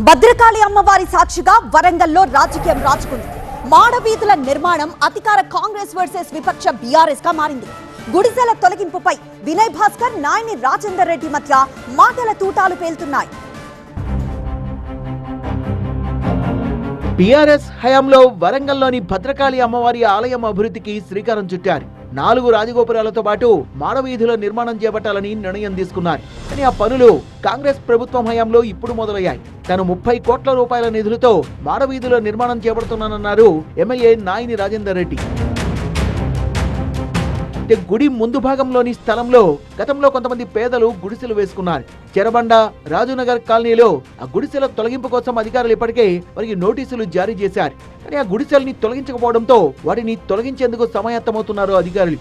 భద్రకాళి అమ్మవారి సాక్షిగా వరంగల్లో రాజకీయం రాజుకుంది. మాడవీధుల నిర్మాణం అధికార కాంగ్రెస్ వర్సెస్ విపక్ష బీఆర్ఎస్ గా మారింది. గుడిసెల తొలగింపుపై వినయ్ భాస్కర్, నాయని రాజేందర్ రెడ్డి మధ్య మాటల తూటాలు పేలుతున్నాయి. బీఆర్ఎస్ హయాంలో వరంగల్లోని భద్రకాళి అమ్మవారి ఆలయం అభివృద్ధికి శ్రీకారం చుట్టారు. 4 రాజగోపురాలతో పాటు మాడవీధుల నిర్మాణం చేపట్టాలని నిర్ణయం తీసుకున్నారు. కానీ ఆ పనులు కాంగ్రెస్ ప్రభుత్వం హయాంలో ఇప్పుడు మొదలయ్యాయి. తాను 30 కోట్ల రూపాయల నిధులతో మాడవీధుల నిర్మాణం చేపడుతున్నానన్నారు ఎమ్మెల్యే నాయని రాజేందర్ రెడ్డి. గుడి ముందు భాగంలోని స్థలంలో గతంలో కొంతమంది పేదలు గుడిసెలు వేసుకున్నారు. చెరబండ, రాజునగర్ కాలనీలో ఆ గుడిసెల తొలగింపు కోసం అధికారులు ఇప్పటికే వారికి నోటీసులు జారీ చేశారు. కానీ ఆ గుడిసెల్ని తొలగించకపోవడంతో వాటిని తొలగించేందుకు సమాయత్తమవుతున్నారు అధికారులు.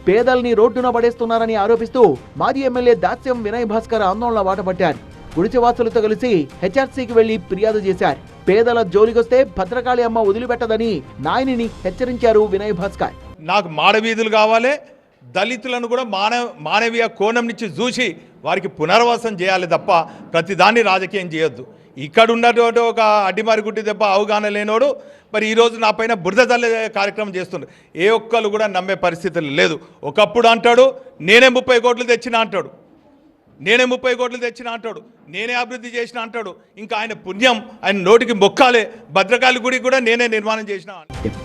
పేదల్ని రోడ్డున పడేస్తున్నారని ఆరోపిస్తూ మాజీ ఎమ్మెల్యే దాస్యం వినయ్ భాస్కర్ ఆందోళన బాటపట్టారు. గుడిసెవాసులతో కలిసి హెచ్ఆర్సీకి వెళ్లి ఫిర్యాదు చేశారు. పేదల జోలికొస్తే భద్రకాళి అమ్మ వదిలిపెట్టదని నాయనిని హెచ్చరించారు వినయ్ భాస్కర్. నాకు మాడవీధులు కావాలి, దళితులను కూడా మానవీయ కోణం నుంచి చూసి వారికి పునర్వాసం చేయాలి తప్ప ప్రతిదాన్ని రాజకీయం చేయొద్దు. ఇక్కడ ఉన్నటువంటి ఒక అడ్డిమారి గుడ్డి దెబ్బ అవగాహన లేనోడు మరి ఈరోజు నా పైన బురద జల్లే కార్యక్రమం చేస్తుండ్రు. ఏ ఒక్కరు కూడా నమ్మే పరిస్థితులు లేదు. ఒకప్పుడు అంటాడు నేనే 30 కోట్లు తెచ్చినా అంటాడు, నేనే 30 కోట్లు తెచ్చినా అంటాడు, నేనే అభివృద్ధి చేసిన అంటాడు. ఇంకా ఆయన పుణ్యం, ఆయన నోటికి మొక్కాలే. భద్రకాళి గుడి కూడా నేనే నిర్మాణం చేసిన.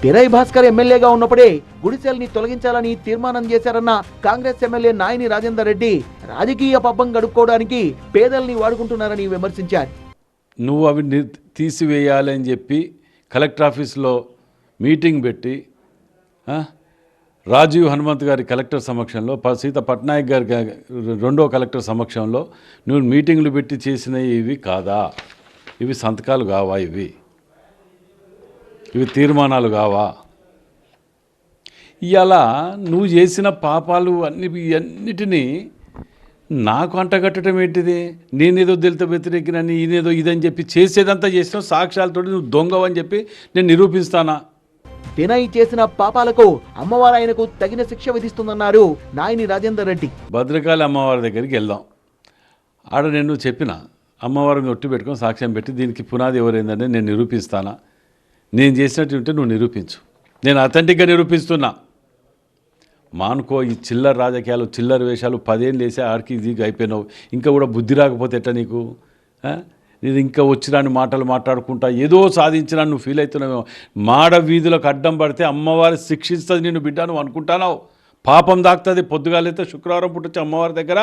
వినయ్ భాస్కర్ ఎమ్మెల్యేగా ఉన్నప్పుడే గుడిసెల్ని తొలగించాలని తీర్మానం చేశారన్న కాంగ్రెస్ ఎమ్మెల్యే నాయని రాజేందర్ రెడ్డి రాజకీయ పబ్బం గడుపుకోవడానికి పేదల్ని వాడుకుంటున్నారని విమర్శించారు. నువ్వు అవి తీసివేయాలని చెప్పి కలెక్టర్ ఆఫీస్లో మీటింగ్ పెట్టి రాజీవ్ హనుమంత్ గారి కలెక్టర్ సమక్షంలో, సీత పట్నాయక్ గారి 2వ కలెక్టర్ సమక్షంలో నువ్వు మీటింగ్లు పెట్టి చేసినవి ఇవి కాదా? ఇవి సంతకాలు కావా? ఇవి తీర్మానాలు కావా? ఇలా నువ్వు చేసిన పాపాలు అన్నిటినీ నాకు అంటగట్టడం ఏంటిది? నేనేదో దళిత వ్యతిరేకినని, ఈయనేదో ఇదని చెప్పి చేసేదంతా చేసినావు. సాక్ష్యాలతో నువ్వు దొంగవని చెప్పి నేను నిరూపిస్తానా? వినయ్ చేసిన పాపాలకు అమ్మవారు ఆయనకు తగిన శిక్ష విధిస్తుందన్నారు నాయని రాజేందర్ రెడ్డి. భద్రకాళి అమ్మవారి దగ్గరికి వెళ్దాం. ఆడ నేను చెప్పిన అమ్మవారిని ఒట్టు పెట్టుకొని సాక్ష్యం పెట్టి దీనికి పునాది ఎవరైందని నేను నిరూపిస్తానా? నేను చేసినట్టు ఉంటే నువ్వు నిరూపించు. నేను అథెంటిక్గా నిరూపిస్తున్నా. మానుకో ఈ చిల్లర రాజకీయాలు, చిల్లర వేషాలు. 10 ఏళ్ళు వేసే ఆడికి ఇది అయిపోయినావు. ఇంకా కూడా బుద్ధి రాకపోతే ఎట్లా నీకు? నేను ఇంకా వచ్చిరాని మాటలు మాట్లాడుకుంటా ఏదో సాధించినా నువ్వు ఫీల్ అవుతున్నావు. మాడ వీధులకు అడ్డం పడితే అమ్మవారి శిక్షిస్తుంది నిన్ను బిడ్డ నువ్వు అనుకుంటానావు. పాపం దాక్తుంది. పొద్దుగాలైతే శుక్రవారం పుట్టొచ్చి అమ్మవారి దగ్గర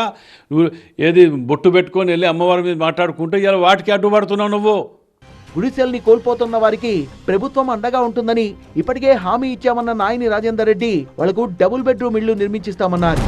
నువ్వు ఏది బొట్టు పెట్టుకొని వెళ్ళి అమ్మవారి మీద మాట్లాడుకుంటూ ఇలా వాటికి అడ్డుపడుతున్నావు నువ్వు. గుడిసెల్ని కోల్పోతున్న వారికి ప్రభుత్వం అండగా ఉంటుందని ఇప్పటికే హామీ ఇచ్చామన్న నాయని రాజేందర్ రెడ్డి వాళ్లకు డబుల్ బెడ్రూమ్ ఇళ్లు నిర్మించిస్తామన్నారు.